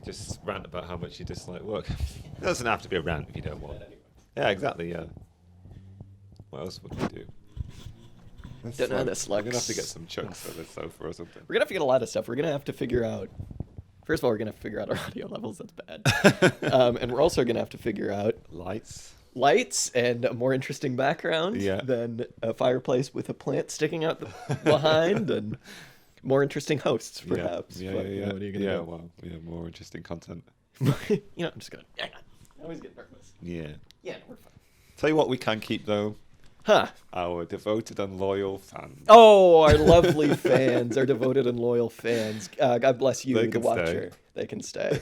could just rant about how much you dislike work. It doesn't have to be a rant if you don't want. Yeah, exactly. Yeah. What else would we do? Don't know this. We're gonna have to get some chunks of the sofa or something. We're gonna have to get a lot of stuff. We're gonna have to figure out. First of all, we're gonna have to figure out our audio levels. That's bad. And we're also gonna have to figure out lights and a more interesting background than a fireplace with a plant sticking out behind, and more interesting hosts, perhaps. Yeah. What are you gonna do? Well, more interesting content. I'm just gonna. I always get nervous. Yeah. Yeah, we're fine. Tell you what, we can keep though. Huh. Our devoted and loyal fans. Oh, our lovely fans, our devoted and loyal fans. God bless you, the watcher. They can stay.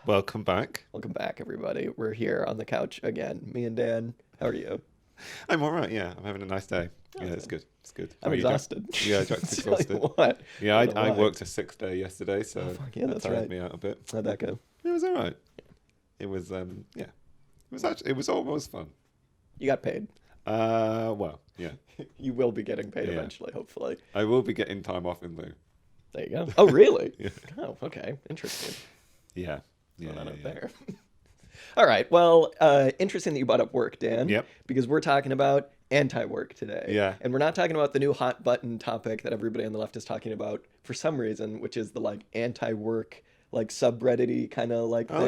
Welcome back. Welcome back, everybody. We're here on the couch again. Me and Dan. How are you? I'm all right, yeah. I'm having a nice day. Yeah, it's good. It's good. I'm exhausted. Yeah, Jack's exhausted. What? Yeah, I worked a 6th day yesterday, so that's tired right. me out a bit. How'd that go? It was all right. It was, it was almost fun. You got paid. Well, yeah. You will be getting paid eventually, hopefully. I will be getting time off in lieu. There you go. Oh, really? Yeah. Oh, okay. Interesting. Yeah. There. All right. Well, interesting that you brought up work, Dan. Yep. Because we're talking about anti-work today. Yeah. And we're not talking about the new hot button topic that everybody on the left is talking about for some reason, which is the anti-work subreddity kind of thing. Oh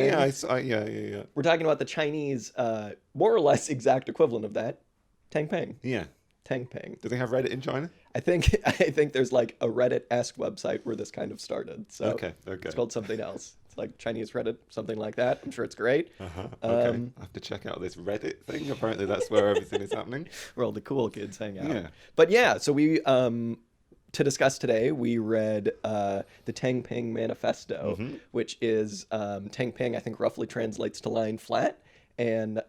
yeah. We're talking about the Chinese, more or less exact equivalent of that, tangping. Yeah. Tangping. Do they have Reddit in China? I think there's a Reddit-esque website where this kind of started. So okay. It's called something else. It's like Chinese Reddit, something like that. I'm sure it's great. Okay. I have to check out this Reddit thing. Apparently that's where everything is happening. Where all the cool kids hang out. Yeah. But yeah, so we to discuss today, we read the Tangping Manifesto, which is Tangping, I think roughly translates to lying flat. And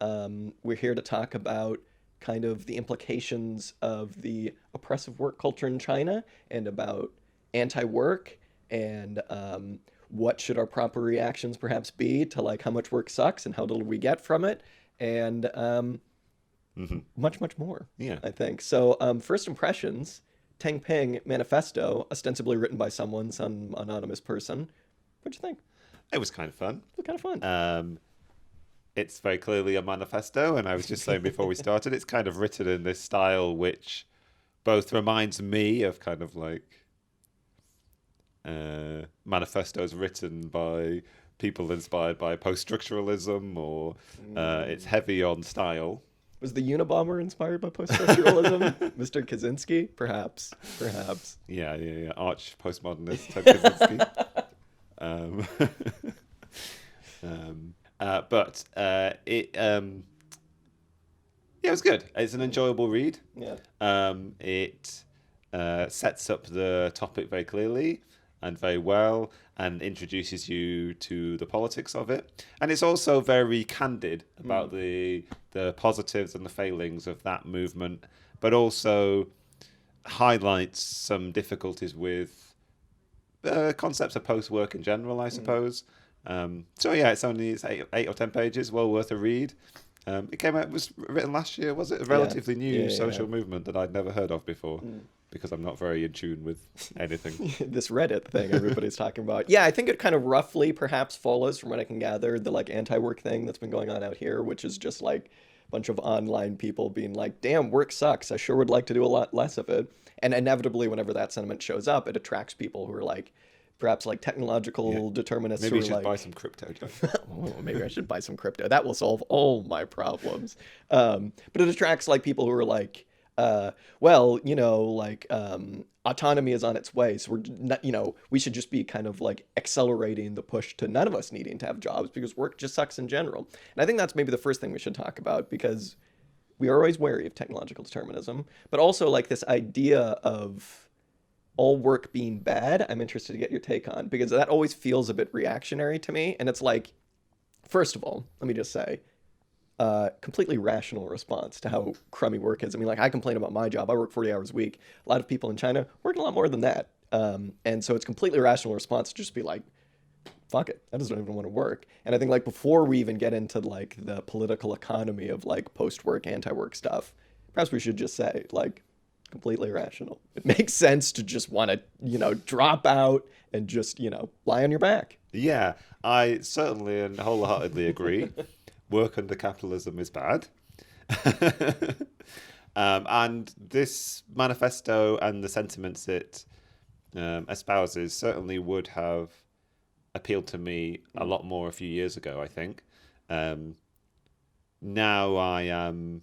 we're here to talk about kind of the implications of the oppressive work culture in China and about anti-work and what should our proper reactions perhaps be to how much work sucks and how little we get from it and much, much more, I think. So first impressions, Tangping Manifesto, ostensibly written by some anonymous person. What'd you think? It was kind of fun. It was kind of fun. It's very clearly a manifesto, and I was just saying before we started, it's kind of written in this style which both reminds me of kind of manifestos written by people inspired by post-structuralism, or it's heavy on style. Was the Unabomber inspired by post-structuralism? Mr. Kaczynski? Perhaps. Yeah. Arch postmodernist Ted Kaczynski. But it was good. It's an enjoyable read. Yeah. It sets up the topic very clearly and very well, and introduces you to the politics of it. And it's also very candid about the positives and the failings of that movement, but also highlights some difficulties with concepts of post-work in general, I suppose. So yeah, it's 8 or 10 pages, well worth a read. It was written last year, was it? A relatively new social movement that I'd never heard of before, because I'm not very in tune with anything. This Reddit thing everybody's talking about. Yeah, I think it kind of roughly perhaps follows, from what I can gather, the anti-work thing that's been going on out here, which is just a bunch of online people being damn, work sucks. I sure would like to do a lot less of it. And inevitably, whenever that sentiment shows up, it attracts people who are perhaps technological determinists. Maybe you should buy some crypto, John. Oh, maybe I should buy some crypto. That will solve all my problems. But it attracts people who are autonomy is on its way. So we're not, we should just be kind of accelerating the push to none of us needing to have jobs because work just sucks in general. And I think that's maybe the first thing we should talk about, because we are always wary of technological determinism, but also this idea of all work being bad. I'm interested to get your take on, because that always feels a bit reactionary to me. And it's first of all, let me just say, completely rational response to how crummy work is. I mean, I complain about my job. I work 40 hours a week. A lot of people in China work a lot more than that. And so it's completely rational response to just be fuck it, I just don't even want to work. And I think before we even get into the political economy of post-work, anti-work stuff, perhaps we should just say completely rational. It makes sense to just want to, drop out and just, lie on your back. Yeah, I certainly and wholeheartedly agree. Work under capitalism is bad. And this manifesto and the sentiments it espouses certainly would have appealed to me a lot more a few years ago, I think. Now I am,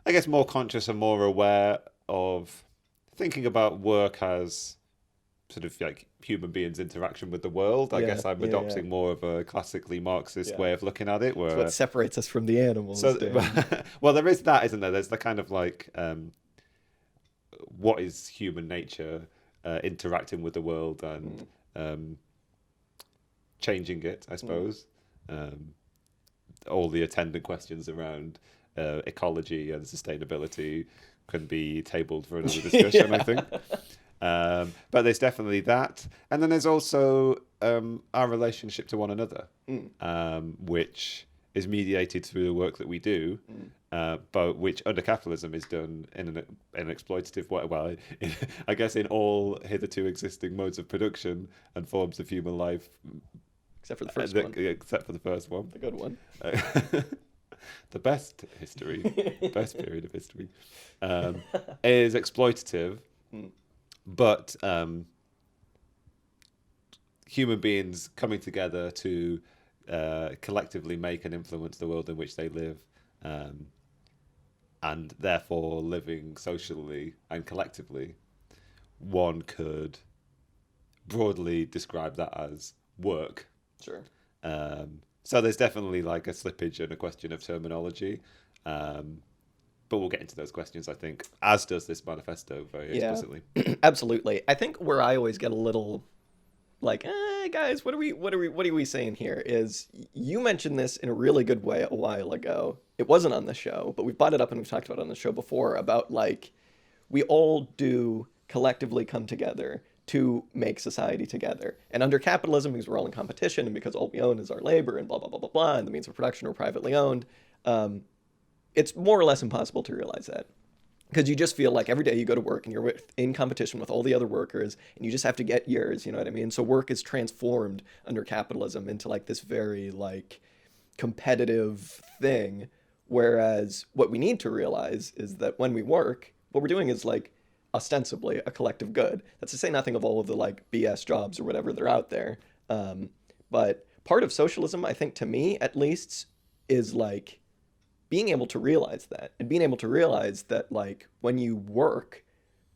I guess, more conscious and more aware of thinking about work as sort of like human beings' interaction with the world. I guess I'm adopting more of a classically Marxist way of looking at it. Where it's what separates us from the animals. So, well, there is that, isn't there? There's the kind of like, what is human nature interacting with the world and changing it, I suppose. All the attendant questions around ecology and sustainability can be tabled for another discussion, I think. But there's definitely that. And then there's also our relationship to one another, which is mediated through the work that we do, but which under capitalism is done in an exploitative way. Well, I guess in all hitherto existing modes of production and forms of human life. Except for the first one. Except for the first one. The good one. The best history, best period of history, is exploitative. But human beings coming together to collectively make and influence the world in which they live, and therefore living socially and collectively, one could broadly describe that as work. Sure. So there's definitely like a slippage and a question of terminology. But we'll get into those questions, I think, as does this manifesto very explicitly. Absolutely. I think where I always get a little like, guys, what are we saying here is you mentioned this in a really good way a while ago. It wasn't on the show, but we've brought it up and we've talked about it on the show before about like we all do collectively come together to make society together. And under capitalism, because we're all in competition and because all we own is our labor and blah, blah, blah, blah, blah, and the means of production are privately owned, it's more or less impossible to realize that. Because you just feel like every day you go to work and you're in competition with all the other workers and you just have to get yours, you know what I mean? So work is transformed under capitalism into like this very like competitive thing. Whereas what we need to realize is that when we work, what we're doing is like ostensibly a collective good. That's to say nothing of all of the like BS jobs or whatever they're out there. But part of socialism, I think to me at least, is like being able to realize that and being able to realize that like when you work,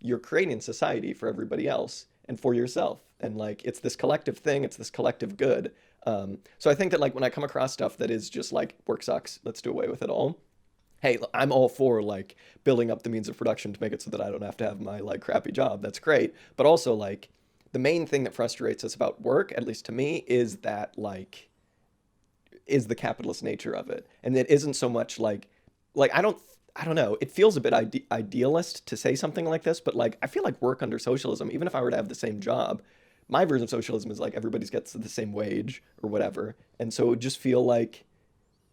you're creating society for everybody else and for yourself. And like, it's this collective thing. It's this collective good. So I think that like when I come across stuff that is just like work sucks, let's do away with it all. Hey, I'm all for like building up the means of production to make it so that I don't have to have my like crappy job. That's great. But also like the main thing that frustrates us about work, at least to me, is that like is the capitalist nature of it. And it isn't so much like I don't know. It feels a bit idealist to say something like this, but like I feel like work under socialism, even if I were to have the same job, my version of socialism is like everybody gets the same wage or whatever. And so it would just feel like,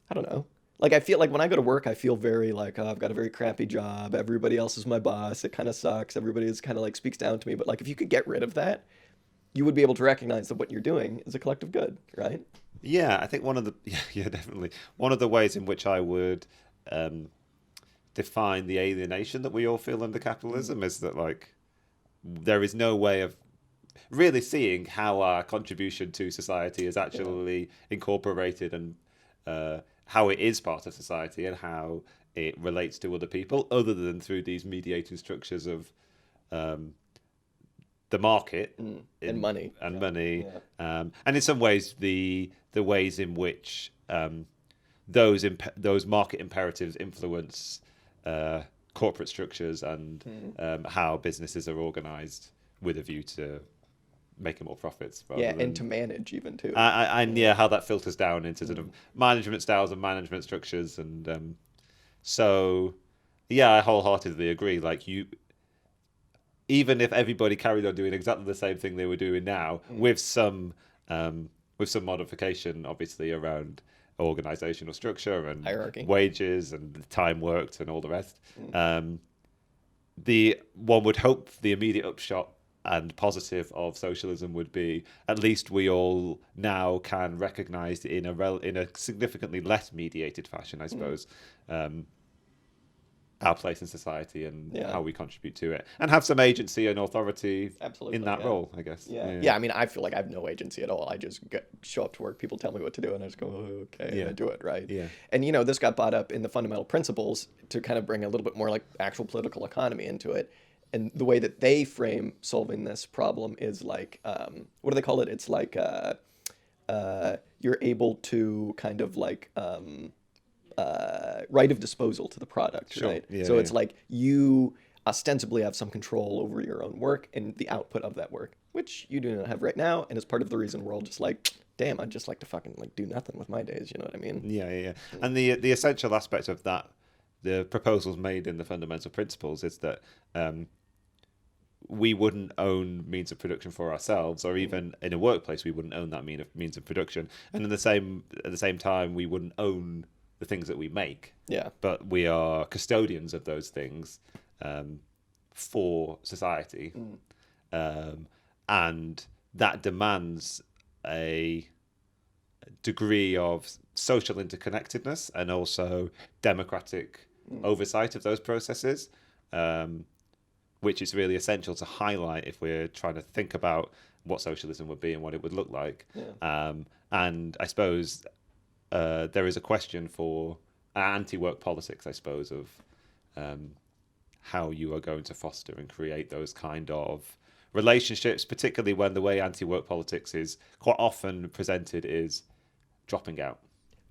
I don't know. Like I feel like when I go to work, I feel very like, oh, I've got a very crappy job. Everybody else is my boss. It kind of sucks. Everybody is kind of like speaks down to me. But like if you could get rid of that, you would be able to recognize that what you're doing is a collective good, right? Yeah, I think definitely. One of the ways in which I would define the alienation that we all feel under capitalism is that like there is no way of really seeing how our contribution to society is actually incorporated and how it is part of society and how it relates to other people other than through these mediating structures of the market and money. And in some ways the ways in which those market imperatives influence corporate structures and how businesses are organized with a view to making more profits. And to manage even too. And how that filters down into sort of management styles and management structures. And so, I wholeheartedly agree. Like even if everybody carried on doing exactly the same thing they were doing now, with some modification, obviously, around organizational structure and hierarchy, wages and time worked and all the rest, the one would hope the immediate upshot and positive of socialism would be at least we all now can recognize in a significantly less mediated fashion, I suppose, our place in society and how we contribute to it, and have some agency and authority in that role, I guess. Yeah. I mean, I feel like I have no agency at all. I just show up to work, people tell me what to do, and I just go, oh, okay, and I do it, right? Yeah. And, this got brought up in the fundamental principles to kind of bring a little bit more like actual political economy into it. And the way that they frame solving this problem is like, what do they call it? It's like you're able to kind of like... right of disposal to the product, right? So it's like you ostensibly have some control over your own work and the output of that work, which you do not have right now, and is part of the reason we're all just like, damn, I'd just like to fucking like do nothing with my days, you know what I mean? Yeah. And the essential aspect of that, the proposals made in the fundamental principles, is that we wouldn't own means of production for ourselves, or even in a workplace we wouldn't own that means of production, and at the same time we wouldn't own the things that we make. Yeah. But we are custodians of those things for society. And that demands a degree of social interconnectedness and also democratic oversight of those processes, which is really essential to highlight if we're trying to think about what socialism would be and what it would look like. And I suppose there is a question for anti-work politics, I suppose, of how you are going to foster and create those kind of relationships, particularly when the way anti-work politics is quite often presented is dropping out.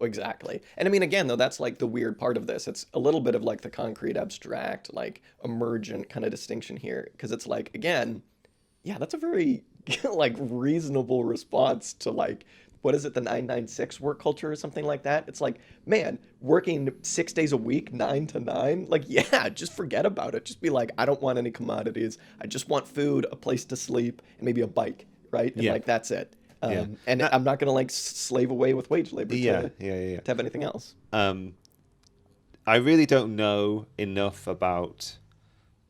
Exactly. And I mean, again, though, that's like the weird part of this. It's a little bit of like the concrete, abstract, like emergent kind of distinction here. Because it's like, again, yeah, that's a very like reasonable response to like, what is it, the 996 work culture or something like that? It's like, man, working 6 days a week, 9 to 9, like, yeah, just forget about it. Just be like, I don't want any commodities. I just want food, a place to sleep, and maybe a bike, right? And like, that's it. And I'm not going to like slave away with wage labor to have anything else. I really don't know enough about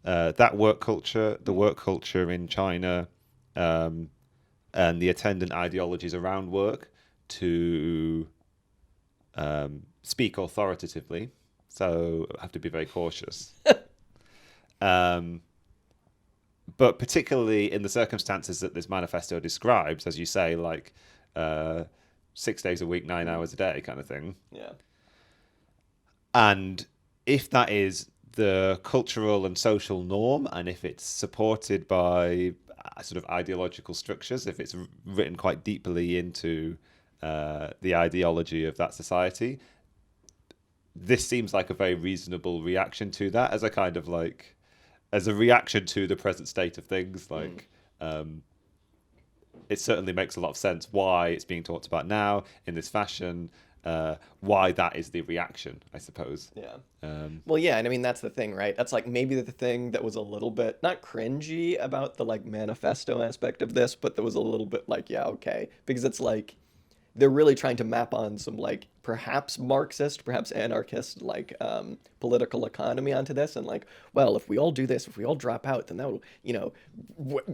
that work culture, the work culture in China, and the attendant ideologies around work to speak authoritatively. So I have to be very cautious. But particularly in the circumstances that this manifesto describes, as you say, like 6 days a week, 9 hours a day kind of thing. Yeah. And if that is the cultural and social norm, and if it's supported by sort of ideological structures, if it's written quite deeply into the ideology of that society, this seems like a very reasonable reaction to that, as a kind of like, as a reaction to the present state of things. Like, it certainly makes a lot of sense why it's being talked about now in this fashion, why that is the reaction, I suppose. Yeah. Well, yeah, and I mean, that's the thing, right? That's like maybe the thing that was a little bit, not cringy about the like manifesto aspect of this, but that was a little bit like, yeah, okay. Because it's like, they're really trying to map on some like perhaps Marxist, perhaps anarchist, like political economy onto this. And like, well, if we all do this, if we all drop out, then that will,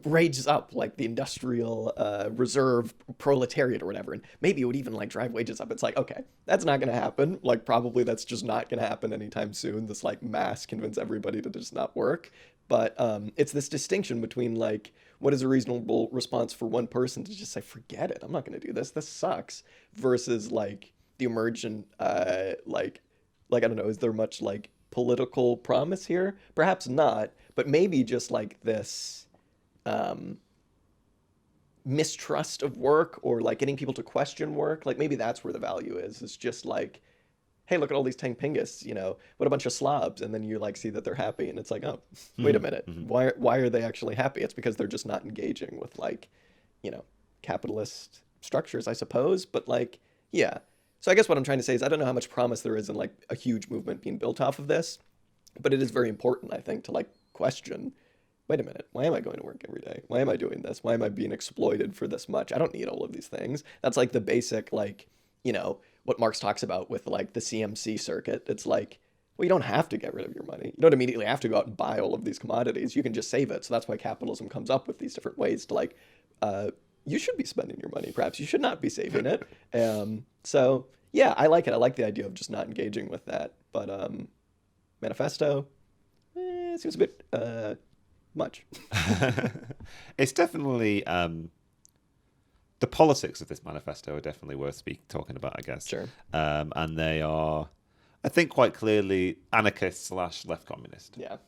raises up like the industrial reserve proletariat or whatever. And maybe it would even like drive wages up. It's like, okay, that's not going to happen. Like probably that's just not going to happen anytime soon. This like mass convince everybody to just not work. But it's this distinction between like, what is a reasonable response for one person to just say, forget it, I'm not going to do this, this sucks, versus like the emergent, like I don't know, is there much like political promise here? Perhaps not, but maybe just like this mistrust of work, or like getting people to question work. Like maybe that's where the value is. It's just like, hey, look at all these tangpingists, what a bunch of slobs. And then you like see that they're happy, and it's like, oh, wait a minute. Why are they actually happy? It's because they're just not engaging with like, capitalist structures, I suppose. But like, yeah. So I guess what I'm trying to say is I don't know how much promise there is in like a huge movement being built off of this, but it is very important, I think, to like question, wait a minute, why am I going to work every day? Why am I doing this? Why am I being exploited for this much? I don't need all of these things. That's like the basic, like, what Marx talks about with like the CMC circuit. It's like, well, you don't have to get rid of your money. You don't immediately have to go out and buy all of these commodities. You can just save it. So that's why capitalism comes up with these different ways to like, you should be spending your money. Perhaps you should not be saving it. So yeah, I like it. I like the idea of just not engaging with that. But manifesto, seems a bit much. It's definitely the politics of this manifesto are definitely worth talking about, I guess. Sure. And they are, I think, quite clearly anarchist / left communist. Yeah.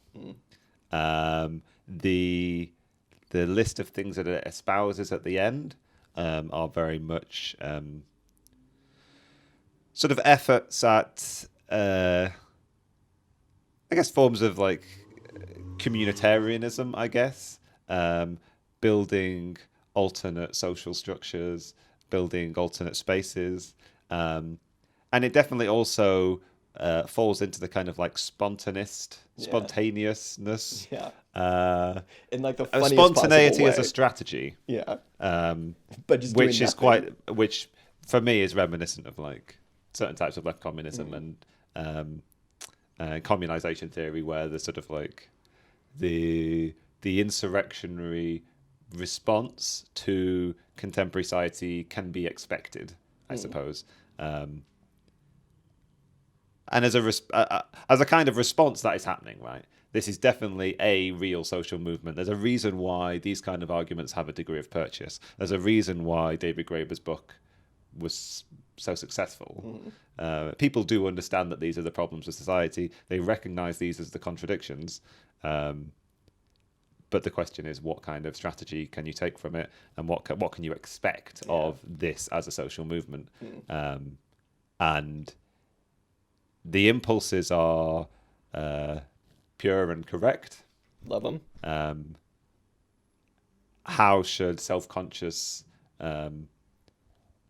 The list of things that it espouses at the end are very much sort of efforts at, I guess, forms of like communitarianism, I guess, building alternate social structures, building alternate spaces, and it definitely also falls into the kind of like spontaneousness. Yeah. In like the funniest spontaneity as way. a strategy. Yeah. But just which is which for me is reminiscent of like certain types of left communism and communization theory, where the sort of like the insurrectionary response to contemporary society can be expected, I suppose. And as a kind of response that is happening, right? This is definitely a real social movement. There's a reason why these kind of arguments have a degree of purchase. There's a reason why David Graeber's book was so successful. People do understand that these are the problems of society. They recognize these as the contradictions. But the question is, what kind of strategy can you take from it, and what can you expect of this as a social movement? And the impulses are pure and correct. Love them. How should self-conscious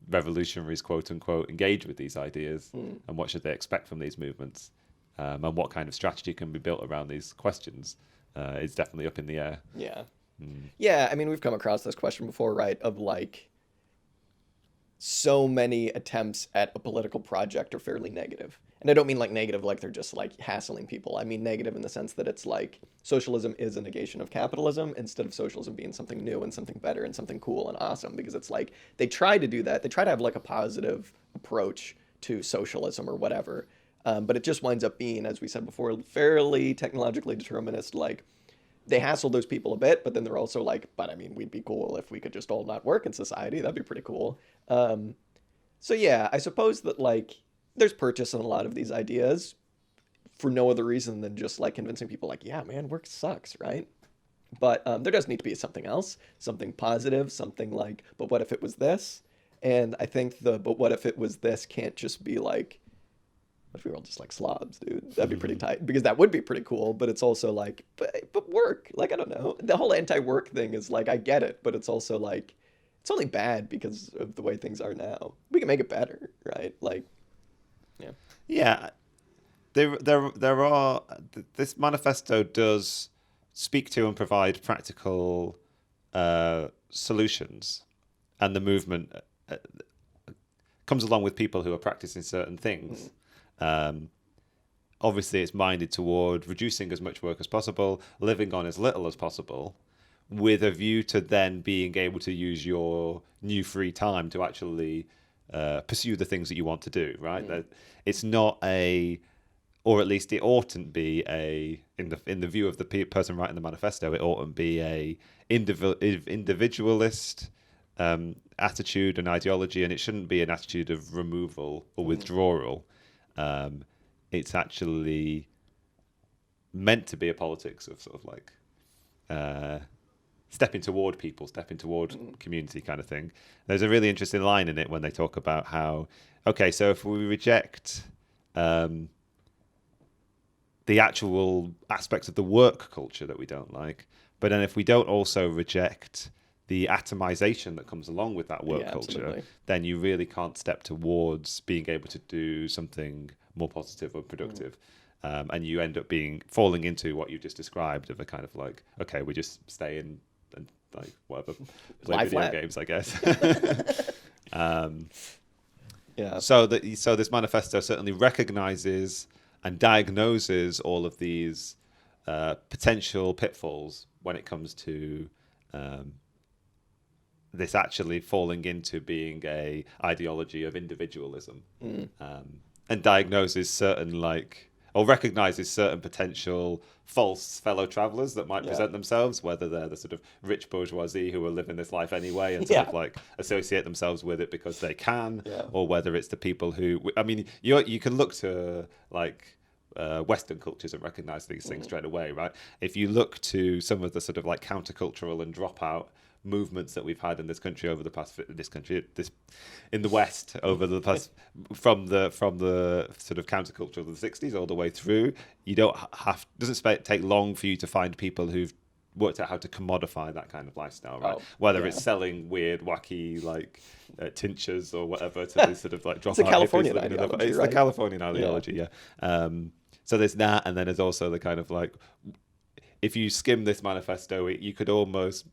revolutionaries, quote unquote, engage with these ideas, and what should they expect from these movements, and what kind of strategy can be built around these questions? Is definitely up in the air. Yeah. Yeah, I mean, we've come across this question before, right? Of like, so many attempts at a political project are fairly negative. And I don't mean like negative like they're just like hassling people. I mean negative in the sense that it's like socialism is a negation of capitalism instead of socialism being something new and something better and something cool and awesome, because it's like they try to do that. They try to have like a positive approach to socialism or whatever. But it just winds up being, as we said before, fairly technologically determinist. Like, they hassle those people a bit, but then they're also like, but I mean, we'd be cool if we could just all not work in society. That'd be pretty cool. So yeah, I suppose that like there's purchase in a lot of these ideas for no other reason than just like convincing people like, yeah, man, work sucks, right? But there does need to be something else, something positive, something like, but what if it was this? And I think but what if it was this can't just be like, what if we were all just like slobs, dude? That'd be pretty tight, because that would be pretty cool. But it's also like, but work, like, I don't know. The whole anti-work thing is like, I get it, but it's also like, it's only bad because of the way things are now. We can make it better, right? Like, yeah. Yeah, there are. This manifesto does speak to and provide practical solutions, and the movement comes along with people who are practicing certain things. Obviously, it's minded toward reducing as much work as possible, living on as little as possible, with a view to then being able to use your new free time to actually pursue the things that you want to do, right? That it's not or at least it oughtn't be in the view of the person writing the manifesto, it oughtn't be a individualist attitude and ideology, and it shouldn't be an attitude of removal or withdrawal. It's actually meant to be a politics of sort of like stepping toward people, stepping toward community kind of thing. There's a really interesting line in it when they talk about how, okay, so if we reject the actual aspects of the work culture that we don't like, but then if we don't also reject the atomization that comes along with that work culture, absolutely. then you really can't step towards being able to do something more positive or productive. And you end up falling into what you just described of a kind of like, okay, we just stay in and like whatever, play video games, I guess. Yeah. So this manifesto certainly recognizes and diagnoses all of these potential pitfalls when it comes to this actually falling into being a ideology of individualism, and diagnoses certain or recognizes certain potential false fellow travelers that might present themselves, whether they're the sort of rich bourgeoisie who are living this life anyway and sort of like associate themselves with it because they can, or whether it's the people who, I mean, you can look to like Western cultures and recognize these things straight away, right? If you look to some of the sort of like countercultural and dropout movements that we've had in this country over the past in the West over the past from the sort of counterculture of the 60s all the way through, you doesn't take long for you to find people who've worked out how to commodify that kind of lifestyle, right? Whether it's selling weird, wacky tinctures or whatever to these sort of like dropout Californian hippies. ideology, It's the Californian ideology, so there's that, and then there's also the kind of like, if you skim this manifesto, you could almost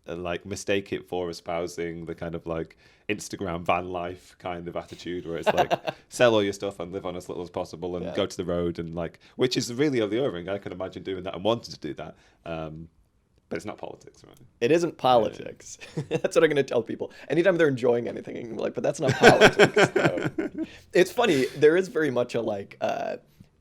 like mistake it for espousing the kind of like Instagram van life kind of attitude, where it's like sell all your stuff and live on as little as possible and go to the road, and like, which is really alluring. I can imagine doing that and wanting to do that, but it's not politics, right? It isn't politics. That's what I'm going to tell people anytime they're enjoying anything. I'm like, but that's not politics. So. It's funny, there is very much a like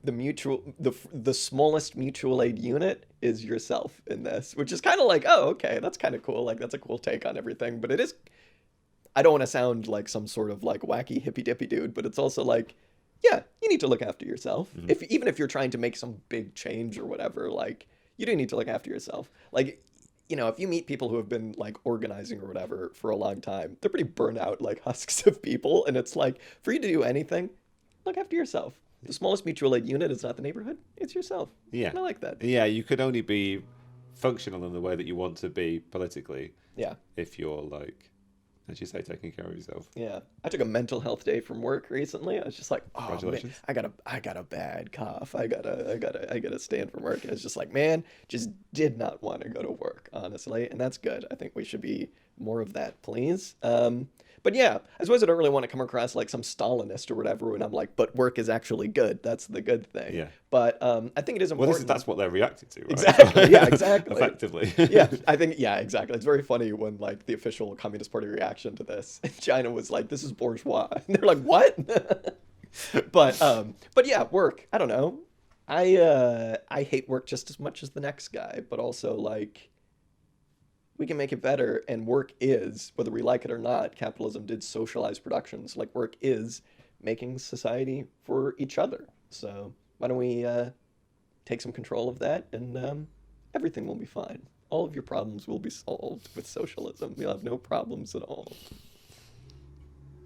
the smallest mutual aid unit is yourself in this, which is kind of like, oh, okay, that's kind of cool. Like, that's a cool take on everything. But it is, I don't want to sound like some sort of like wacky hippy dippy dude, but it's also like, yeah, you need to look after yourself. Even if you're trying to make some big change or whatever, like, you do need to look after yourself. Like, you know, if you meet people who have been like organizing or whatever for a long time, they're pretty burnt out, like husks of people. And it's like, for you to do anything, look after yourself. The smallest mutual aid unit is not the neighborhood, it's yourself. Yeah. I like that. Yeah, you could only be functional in the way that you want to be politically. Yeah. If you're like, as you say, taking care of yourself. Yeah. I took a mental health day from work recently. I was just like, oh Congratulations. man, I got a bad cough. I gotta stand from work. And it's just like, man, just did not want to go to work, honestly. And that's good. I think we should be more of that, please. But yeah, I suppose I don't really want to come across like some Stalinist or whatever when I'm like, but work is actually good. That's the good thing. Yeah. But I think it is important. Well, that's what they're reacting to, right? Exactly. Yeah, exactly. Effectively. Yeah, I think, yeah, exactly. It's very funny when like the official Communist Party reaction to this, China was like, this is bourgeois. And they're like, what? But yeah, work. I don't know. I hate work just as much as the next guy, but also like, we can make it better, and work is, whether we like it or not, capitalism did socialize productions. Like, work is making society for each other. So why don't we take some control of that, and everything will be fine. All of your problems will be solved with socialism. You'll have no problems at all.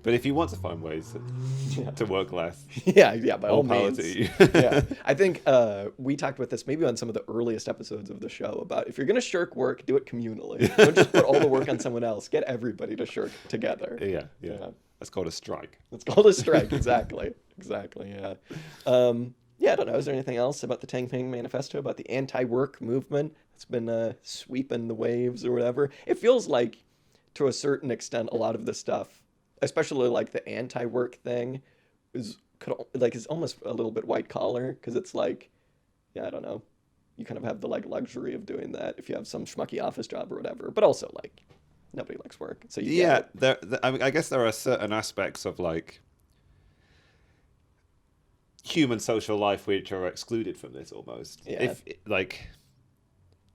But if you want to find ways to work less, yeah, by all power means. to you. Yeah, I think we talked about this maybe on some of the earliest episodes of the show about if you're going to shirk work, do it communally. Don't just put all the work on someone else. Get everybody to shirk together. Yeah. That's called a strike. It's called a strike. Exactly. Yeah. Yeah, I don't know. Is there anything else about the Tangping Manifesto, about the anti-work movement that's been sweeping the waves or whatever? It feels like, to a certain extent, a lot of this stuff, especially like the anti-work thing, is almost a little bit white collar, because it's like, yeah, I don't know, you kind of have the like luxury of doing that if you have some schmucky office job or whatever. But also like, nobody likes work, so I guess there are certain aspects of like human social life which are excluded from this almost. Yeah.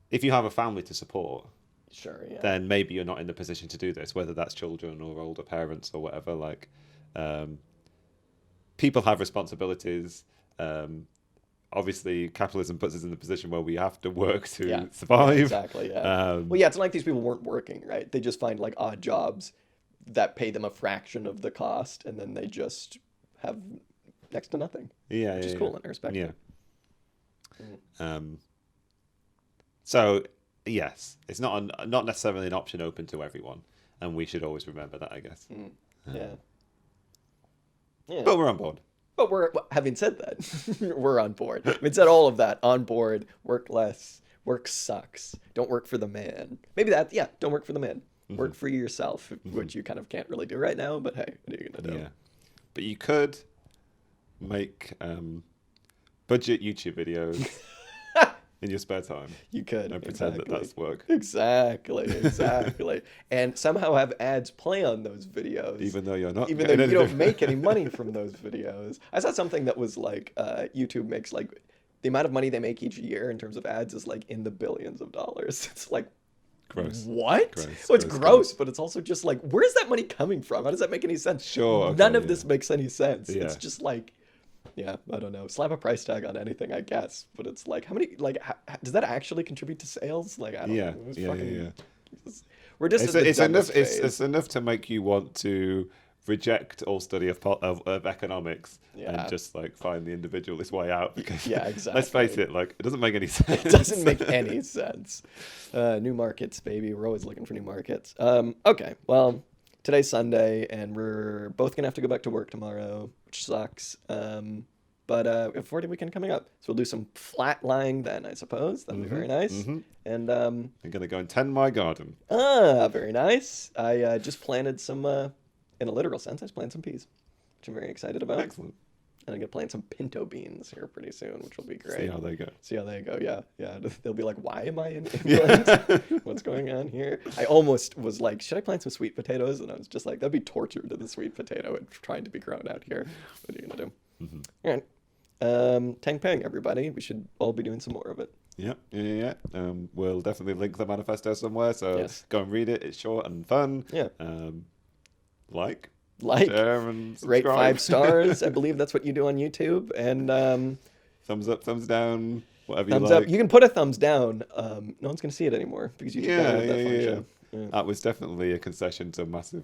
If you have a family to support, sure, yeah, then maybe you're not in the position to do this, whether that's children or older parents or whatever. Like, people have responsibilities. Obviously, capitalism puts us in the position where we have to work to survive. Yeah, exactly, yeah. Well, yeah, it's not like these people weren't working, right? They just find like odd jobs that pay them a fraction of the cost, and then they just have next to nothing. Yeah, which is cool, and I respect it. Yeah. So, yes, it's not necessarily an option open to everyone, and we should always remember that, I guess. Yeah. But we're on board. But having said that, we're on board. Having said all of that, on board, work less, work sucks, don't work for the man. Maybe don't work for the man. Work for yourself, which you kind of can't really do right now, but hey, what are you going to do? Yeah. But you could make budget YouTube videos in your spare time. You could. And pretend that that's work. Exactly. And somehow have ads play on those videos. Even though you're not. Even though you don't make any money from those videos. I saw something that was like YouTube makes like the amount of money they make each year in terms of ads is like in the billions of dollars. It's like, gross. What? Gross, Well, it's gross, but it's also just like, where's that money coming from? How does that make any sense? Sure. None of this makes any sense. Yeah. It's just like, yeah, I don't know. Slap a price tag on anything, I guess. But it's like, how many, like, does that actually contribute to sales? Like, I don't know. It's fucking, we're just it's enough to make you want to reject all study of economics and just like find the individualist way out. Because exactly. Let's face it, like it doesn't make any sense. It doesn't make any sense. New markets, baby. We're always looking for new markets. Okay, well, today's Sunday, and we're both gonna have to go back to work tomorrow, which sucks. But we have a 4-day weekend coming up, so we'll do some flat lying then, I suppose. That'll be very nice. And I'm gonna go and tend my garden. Very nice. I just planted some. In a literal sense, I just planted some peas, which I'm very excited about. Excellent. And I'm going to plant some pinto beans here pretty soon, which will be great. See how they go. Yeah. They'll be like, why am I in England? What's going on here? I almost was like, should I plant some sweet potatoes? And I was just like, that'd be torture to the sweet potato and trying to be grown out here. What are you going to do? All right. Tangping, everybody. We should all be doing some more of it. Yeah. We'll definitely link the manifesto somewhere, so go and read it. It's short and fun. Yeah. Like, share, and rate 5 stars. I believe that's what you do on YouTube. And thumbs up, thumbs down, whatever thumbs you like. Up. You can put a thumbs down. No one's going to see it anymore because YouTube got rid of that function. Yeah. That was definitely a concession to massive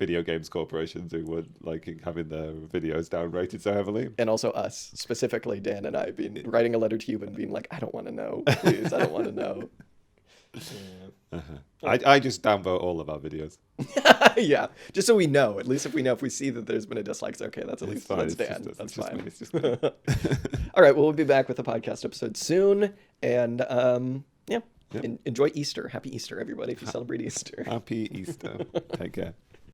video games corporations who were like having their videos downrated so heavily. And also us, specifically Dan and I, being writing a letter to you and being like, I don't want to know, please, I don't want to know. I just downvote all of our videos. Yeah, just so we know. At least if we know, if we see that there's been a dislike, it's okay. That's at least fine. That's Dan. That's fine. It's just me. All right, well, we'll be back with a podcast episode soon, and enjoy Easter. Happy Easter, everybody! If you celebrate Easter. Happy Easter. Take care.